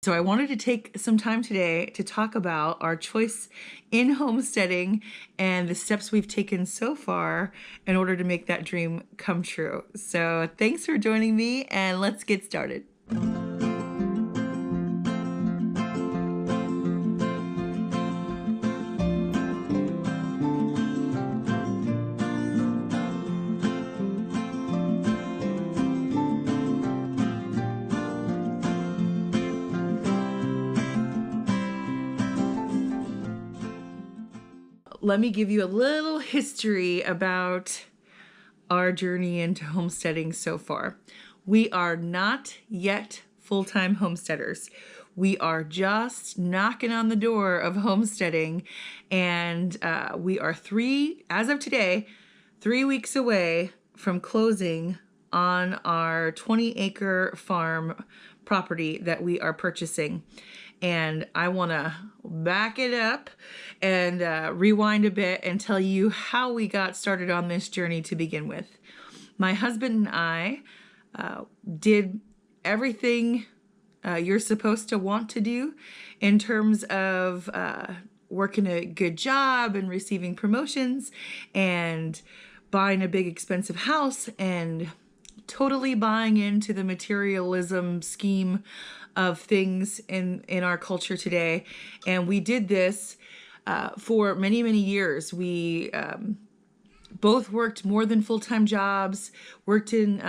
So I wanted to take some time today to talk about our choice in homesteading and the steps we've taken so far in order to make that dream come true. So thanks for joining me, and let's get started. Let me give you a little history about our journey into homesteading so far. We are not yet full-time homesteaders. We are just knocking on the door of homesteading, and we are as of today, 3 weeks away from closing on our 20-acre farm property that we are purchasing. And I want to back it up and rewind a bit and tell you how we got started on this journey to begin with. My husband and I did everything you're supposed to want to do in terms of working a good job and receiving promotions and buying a big expensive house and totally buying into the materialism scheme of things in our culture today. And we did this for many, many years. We both worked more than full-time jobs, worked in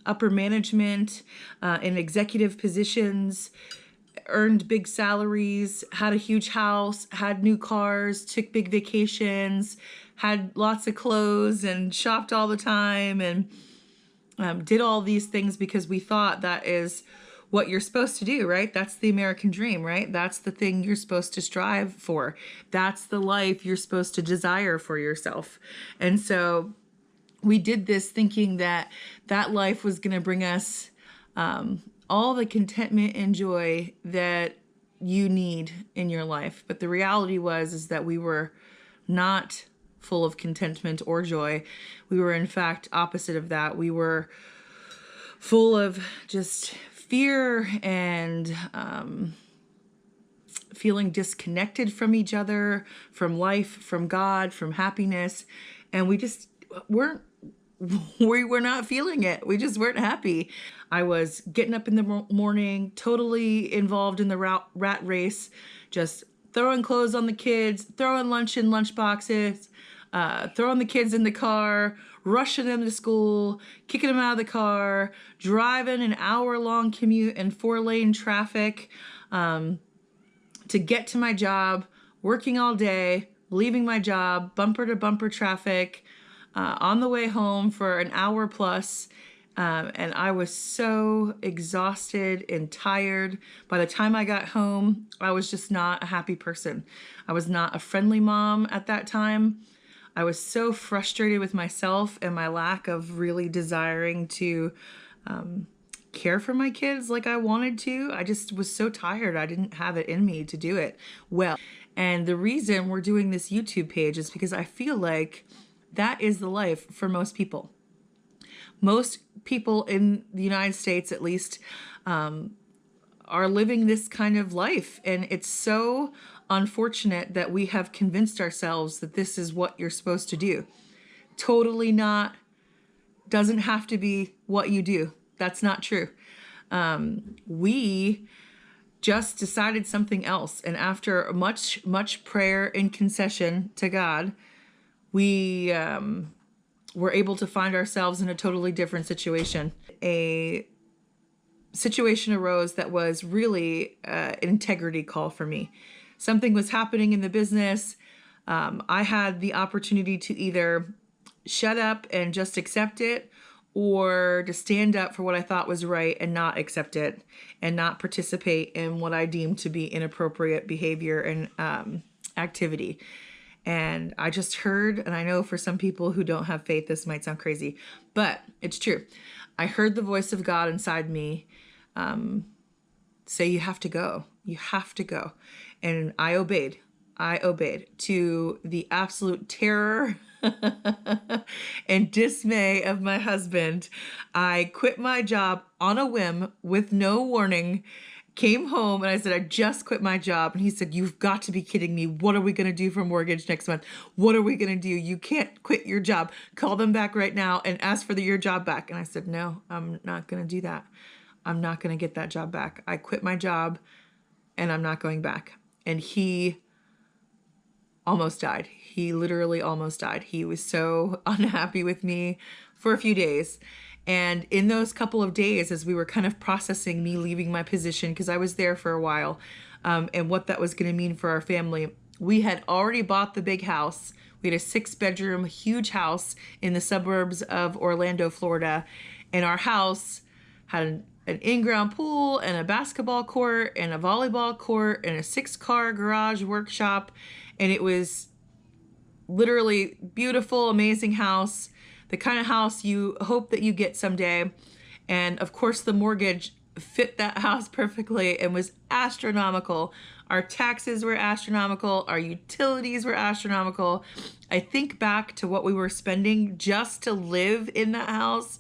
upper management, in executive positions, earned big salaries, had a huge house, had new cars, took big vacations, had lots of clothes, and shopped all the time, and did all these things because we thought that is what you're supposed to do, right? That's the American dream, right? That's the thing you're supposed to strive for. That's the life you're supposed to desire for yourself. And so we did this thinking that that life was going to bring us all the contentment and joy that you need in your life. But the reality is that we were not full of contentment or joy. We were, in fact, opposite of that. We were full of just fear and feeling disconnected from each other, from life, from God, from happiness. And we just we were not feeling it. We just weren't happy. I was getting up in the morning, totally involved in the rat race, just throwing clothes on the kids, throwing lunch in lunch boxes, throwing the kids in the car, rushing them to school, kicking them out of the car, driving an hour-long commute in 4-lane traffic to get to my job, working all day, leaving my job, bumper-to-bumper traffic, on the way home for an hour plus. And I was so exhausted and tired. By the time I got home, I was just not a happy person. I was not a friendly mom at that time. I was so frustrated with myself and my lack of really desiring to care for my kids like I wanted to. I just was so tired. I didn't have it in me to do it well. And the reason we're doing this YouTube page is because I feel like that is the life for most people. Most people in the United States, at least, are living this kind of life. And it's so unfortunate that we have convinced ourselves that this is what you're supposed to do. Totally not. Doesn't have to be what you do. That's not true. We just decided something else. And after much, much prayer and concession to God, we were able to find ourselves in a totally different situation. A situation arose that was really an integrity call for me. Something was happening in the business. I had the opportunity to either shut up and just accept it, or to stand up for what I thought was right and not accept it and not participate in what I deemed to be inappropriate behavior and activity. And I just heard, and I know for some people who don't have faith, this might sound crazy, but it's true. I heard the voice of God inside me say, you have to go. You have to go. And I obeyed. To the absolute terror and dismay of my husband. I quit my job on a whim with no warning, came home and I said, I just quit my job. And he said, you've got to be kidding me. What are we going to do for mortgage next month? What are we going to do? You can't quit your job. Call them back right now and ask for your job back. And I said, no, I'm not going to do that. I'm not going to get that job back. I quit my job and I'm not going back. And he almost died. He literally almost died. He was so unhappy with me for a few days. And in those couple of days, as we were kind of processing me leaving my position, because I was there for a while, and what that was going to mean for our family, we had already bought the big house. We had a 6-bedroom, huge house in the suburbs of Orlando, Florida. And our house had an in-ground pool and a basketball court and a volleyball court and a 6-car garage workshop. And it was literally beautiful, amazing house. The kind of house you hope that you get someday. And of course, the mortgage fit that house perfectly and was astronomical. Our taxes were astronomical. Our utilities were astronomical. I think back to what we were spending just to live in that house.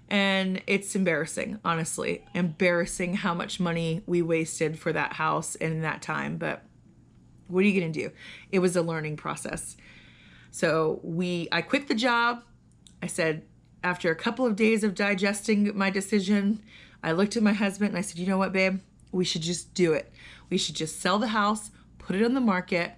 And it's embarrassing, honestly. Embarrassing how much money we wasted for that house in that time. But what are you going to do? It was a learning process. So I quit the job. I said, after a couple of days of digesting my decision, I looked at my husband and I said, you know what, babe? We should just do it. We should just sell the house, put it on the market,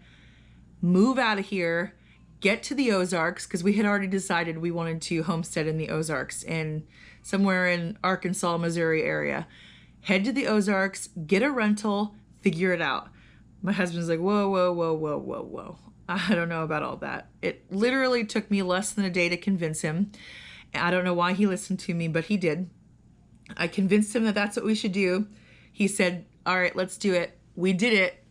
move out of here, get to the Ozarks, because we had already decided we wanted to homestead in the Ozarks and somewhere in Arkansas, Missouri area. Head to the Ozarks, get a rental, figure it out. My husband's like, whoa, whoa, whoa, whoa, whoa, whoa. I don't know about all that. It literally took me less than a day to convince him. I don't know why he listened to me, but he did. I convinced him that that's what we should do. He said, all right, let's do it. We did it.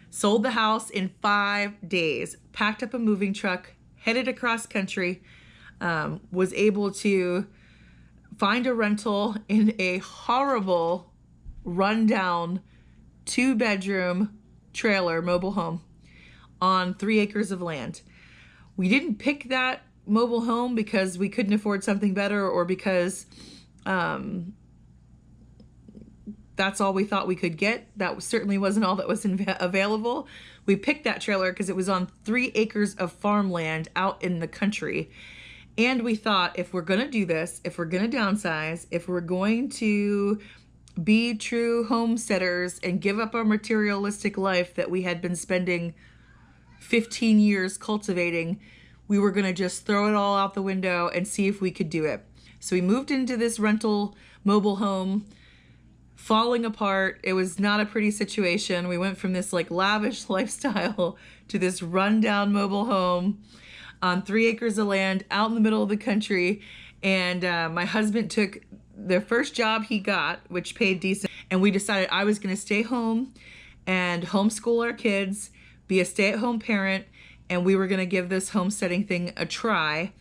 Sold the house in 5 days, packed up a moving truck, headed across country, was able to find a rental in a horrible, rundown 2-bedroom trailer mobile home on 3 acres of land. We didn't pick that mobile home because we couldn't afford something better or because that's all we thought we could get. That certainly wasn't all that was available. We picked that trailer because it was on 3 acres of farmland out in the country. And we thought, if we're going to do this, if we're going to downsize, if we're going to be true homesteaders and give up our materialistic life that we had been spending 15 years cultivating, we were going to just throw it all out the window and see if we could do it. So we moved into this rental mobile home, falling apart. It was not a pretty situation. We went from this like lavish lifestyle to this rundown mobile home on 3 acres of land out in the middle of the country. And my husband took the first job he got, which paid decent. And we decided I was going to stay home and homeschool our kids, be a stay-at-home parent, and we were going to give this homesteading thing a try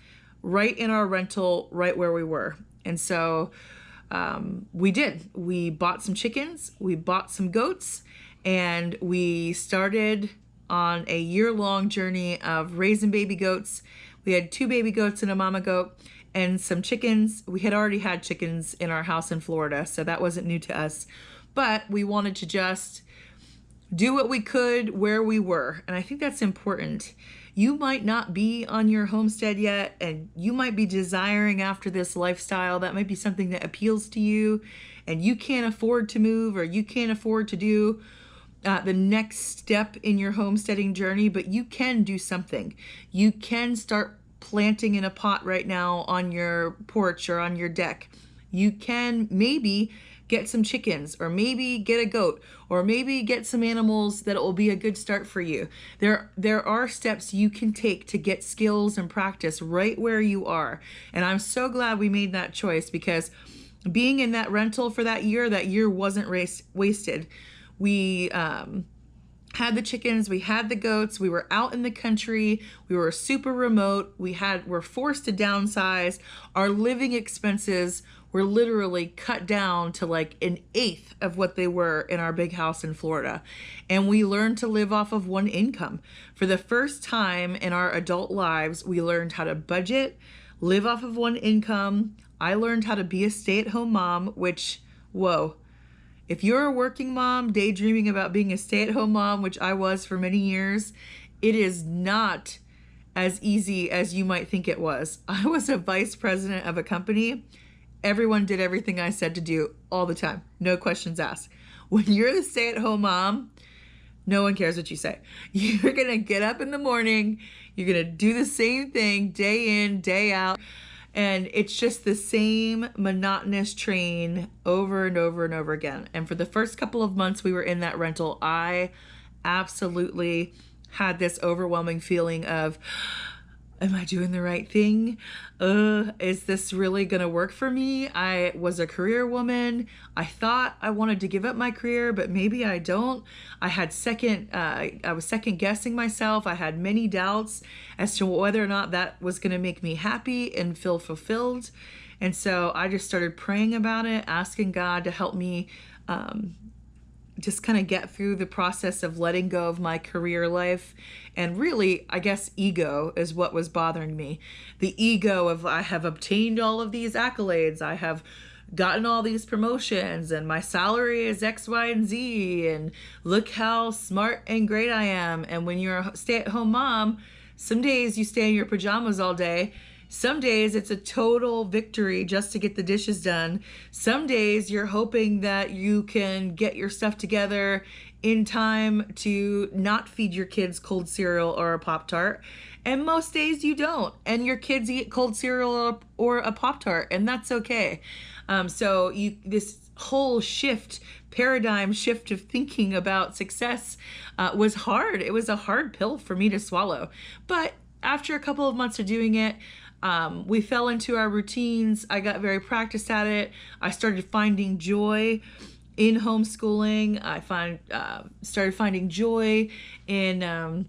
right in our rental, right where we were. And so we did. We bought some chickens, we bought some goats, and we started on a year-long journey of raising baby goats. We had 2 baby goats and a mama goat and some chickens. We had already had chickens in our house in Florida, so that wasn't new to us. But we wanted to just do what we could where we were. And I think that's important. You might not be on your homestead yet, and you might be desiring after this lifestyle. That might be something that appeals to you, and you can't afford to move, or you can't afford to do the next step in your homesteading journey, but you can do something. You can start planting in a pot right now on your porch or on your deck. You can maybe get some chickens, or maybe get a goat, or maybe get some animals that will be a good start for you. There are steps you can take to get skills and practice right where you are. And I'm so glad we made that choice, because being in that rental for that year wasn't wasted. We had the chickens, we had the goats, we were out in the country, we were super remote, we're forced to downsize. Our living expenses were literally cut down to like 1/8 of what they were in our big house in Florida. And we learned to live off of one income. For the first time in our adult lives, we learned how to budget, live off of one income. I learned how to be a stay-at-home mom, which, whoa, If you're a working mom daydreaming about being a stay-at-home mom, which I was for many years, it is not as easy as you might think it was. I was a vice president of a company. Everyone did everything I said to do all the time. No questions asked. When you're the stay-at-home mom, no one cares what you say. You're going to get up in the morning. You're going to do the same thing day in, day out. And it's just the same monotonous train over and over and over again. And for the first couple of months we were in that rental, I absolutely had this overwhelming feeling of, am I doing the right thing? Is this really gonna work for me? I was a career woman. I thought I wanted to give up my career, but maybe I don't. I was second guessing myself. I had many doubts as to whether or not that was gonna make me happy and feel fulfilled. And so I just started praying about it, asking God to help me just kind of get through the process of letting go of my career life. And really, I guess ego is what was bothering me. The ego of, I have obtained all of these accolades, I have gotten all these promotions, and my salary is X, Y, and Z, and look how smart and great I am. And when you're a stay-at-home mom, some days you stay in your pajamas all day. Some days it's a total victory just to get the dishes done. Some days you're hoping that you can get your stuff together in time to not feed your kids cold cereal or a Pop-Tart. And most days you don't. And your kids eat cold cereal or a Pop-Tart, and that's okay. So this whole paradigm shift of thinking about success was hard. It was a hard pill for me to swallow. But after a couple of months of doing it, we fell into our routines. I got very practiced at it. I started finding joy in homeschooling. I started finding joy in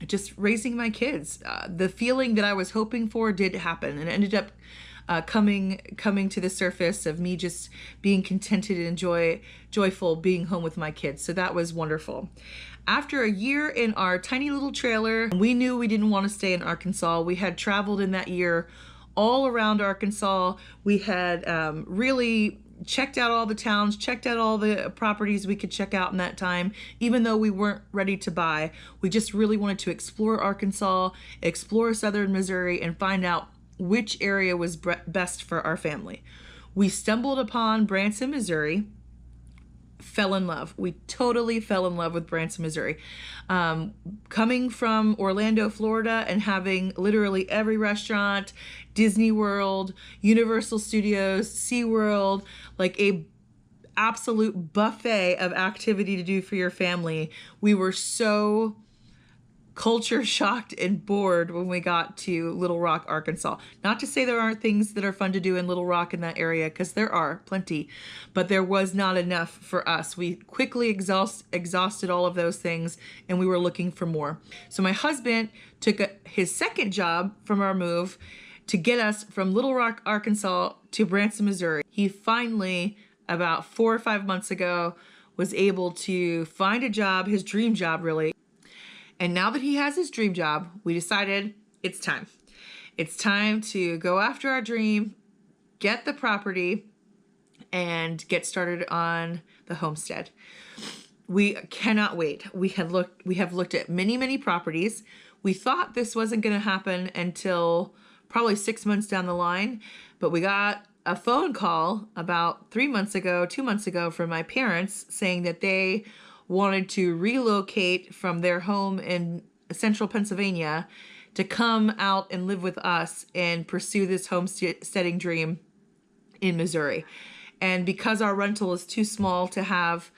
just raising my kids. The feeling that I was hoping for did happen, and it ended up coming to the surface of me just being contented and joyful being home with my kids. So that was wonderful. After a year in our tiny little trailer, we knew we didn't want to stay in Arkansas. We had traveled in that year all around Arkansas. We had really checked out all the towns, checked out all the properties we could check out in that time, even though we weren't ready to buy. We just really wanted to explore Arkansas, explore southern Missouri, and find out which area was best for our family. We stumbled upon Branson, Missouri, fell in love. We totally fell in love with Branson, Missouri. Coming from Orlando, Florida, and having literally every restaurant, Disney World, Universal Studios, SeaWorld, like a absolute buffet of activity to do for your family. We were so culture shocked and bored when we got to Little Rock, Arkansas. Not to say there aren't things that are fun to do in Little Rock in that area, because there are plenty, but there was not enough for us. We quickly exhausted all of those things, and we were looking for more. So my husband took his second job from our move to get us from Little Rock, Arkansas to Branson, Missouri. He finally, about 4 or 5 months ago, was able to find a job, his dream job really. And now that he has his dream job, we decided it's time. It's time to go after our dream, get the property, and get started on the homestead. We cannot wait. We have looked at many, many properties. We thought this wasn't going to happen until probably 6 months down the line, but we got a phone call about 2 months ago from my parents saying that they wanted to relocate from their home in central Pennsylvania to come out and live with us and pursue this homesteading dream in Missouri. And because our rental is too small to have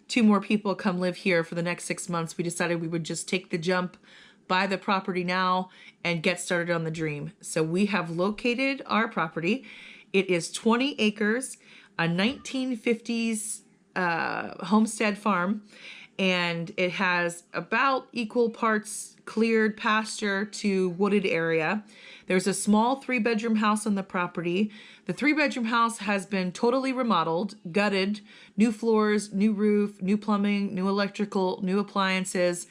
2 more people come live here for the next 6 months, we decided we would just take the jump, buy the property now, and get started on the dream. So we have located our property. It is 20 acres, a 1950s homestead farm, and it has about equal parts cleared pasture to wooded area. There's a small 3-bedroom house on the property. The 3-bedroom house has been totally remodeled, gutted, new floors, new roof, new plumbing, new electrical, new appliances,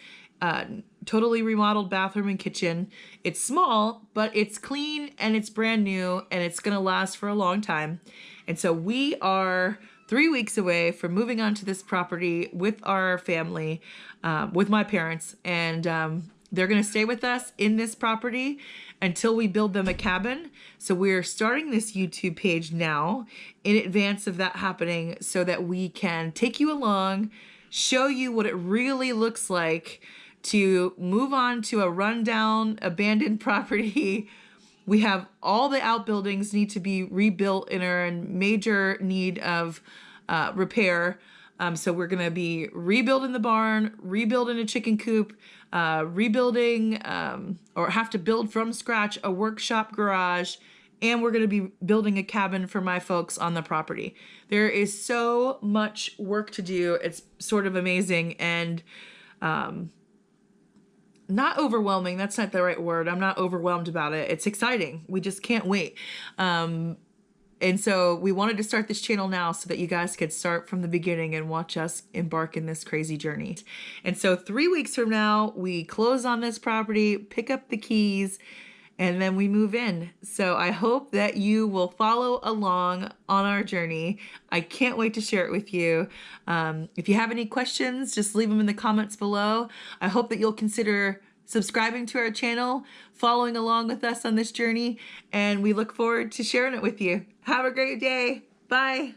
totally remodeled bathroom and kitchen. It's small, but it's clean and it's brand new, and it's gonna last for a long time. And so we are 3 weeks away from moving onto this property with our family, with my parents, and they're going to stay with us in this property until we build them a cabin. So we're starting this YouTube page now in advance of that happening so that we can take you along, show you what it really looks like to move on to a rundown, abandoned property. We have all the outbuildings need to be rebuilt and are in major need of repair. So we're going to be rebuilding the barn, rebuilding a chicken coop, rebuilding or have to build from scratch a workshop garage, and we're going to be building a cabin for my folks on the property. There is so much work to do. It's sort of amazing and not overwhelming. That's not the right word. I'm not overwhelmed about it. It's exciting. We just can't wait. And so we wanted to start this channel now so that you guys could start from the beginning and watch us embark in this crazy journey. And so 3 weeks from now, we close on this property, pick up the keys, and then we move in. So I hope that you will follow along on our journey. I can't wait to share it with you. If you have any questions, just leave them in the comments below. I hope that you'll consider subscribing to our channel, following along with us on this journey, and we look forward to sharing it with you. Have a great day. Bye.